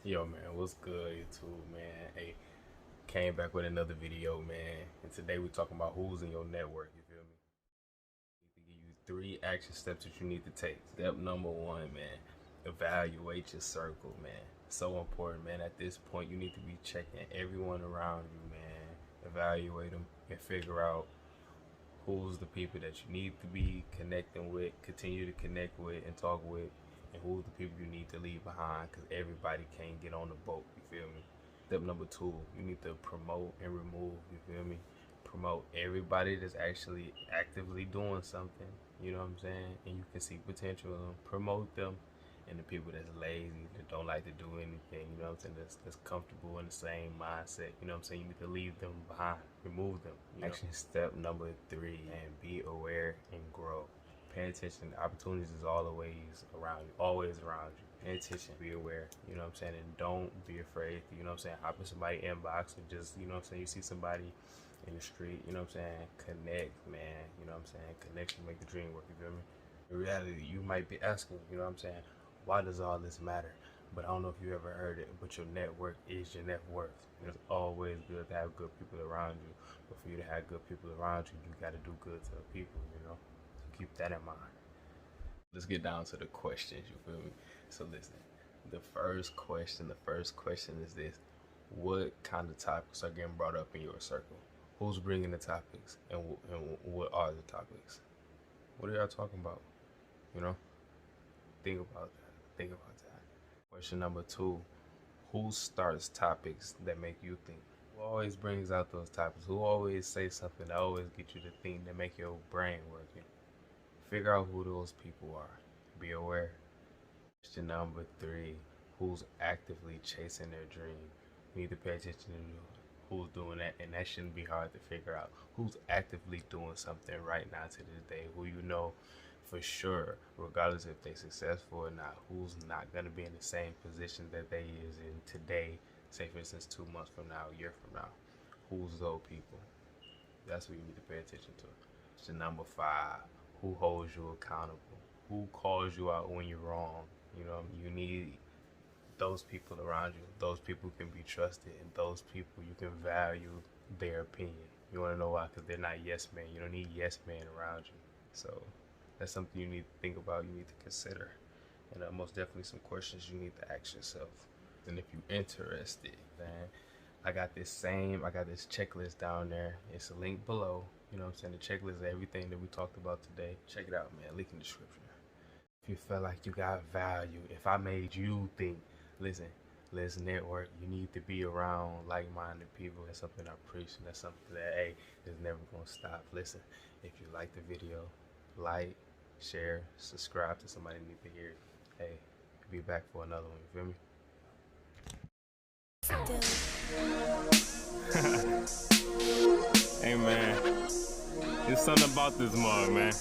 Yo, man, what's good, YouTube, man? Hey, came back with another video, man. And today we're talking about who's in your network, you feel me? I need to give you 3 action steps that you need to take. Step number 1, man, evaluate your circle, man. So important, man. At this point, you need to be checking everyone around you, man. Evaluate them and figure out who's the people that you need to be connecting with, continue to connect with and talk with, and who's the people you need to leave behind, because everybody can't get on the boat, you feel me? Step number 2, you need to promote and remove, you feel me? Promote everybody that's actually actively doing something, you know what I'm saying? And you can see potential in them. Promote them. And the people that's lazy, that don't like to do anything, you know what I'm saying, that's comfortable in the same mindset, you know what I'm saying, you need to leave them behind, remove them. Action step number 3, and be aware and grow. Pay attention. Opportunities is always around you, always around you. Pay attention, be aware, you know what I'm saying, and don't be afraid to, you know what I'm saying, hop in somebody's inbox or just, you know what I'm saying, you see somebody in the street, you know what I'm saying, connect, man, you know what I'm saying, connection make the dream work, you feel me? In reality, you might be asking, you know what I'm saying, why does all this matter? But I don't know if you ever heard it, but your network is your net worth. It's always good to have good people around you, but for you to have good people around you, you got to do good to the people, you know? So keep that in mind. Let's get down to the questions, you feel me? So listen, the first question is this: what kind of topics are getting brought up in your circle? Who's bringing the topics, and what are the topics? What are y'all talking about, you know? Think about that. Think about that. Question number 2, who starts topics that make you think? Who always brings out those topics? Who always say something that always get you to think, that make your brain working? Figure out who those people are. Be aware. Question number 3, who's actively chasing their dream? You need to pay attention to who's doing that, and that shouldn't be hard to figure out. Who's actively doing something right now to this day, who you know for sure, regardless if they're successful or not, who's not going to be in the same position that they is in today, say for instance 2 months from now, a year from now. Who's those people? That's what you need to pay attention to. Question number 5, who holds you accountable? Who calls you out when you're wrong? You know, you need those people around you. Those people can be trusted, and those people you can value their opinion. You want to know why? Because they're not yes men. You don't need yes men around you. So that's something you need to think about, you need to consider. And most definitely some questions you need to ask yourself. And if you're interested, man, I got this checklist down there. It's a link below. You know what I'm saying? The checklist of everything that we talked about today. Check it out, man. Link in the description. If you feel like you got value, if I made you think, listen, let's network. You need to be around like-minded people. That's something I preach, and that's something that, hey, is never gonna stop. Listen, if you like the video, like, share, subscribe to somebody need to hear it. Hey, be back for another one, you feel me? Hey man, there's something about this mug, man.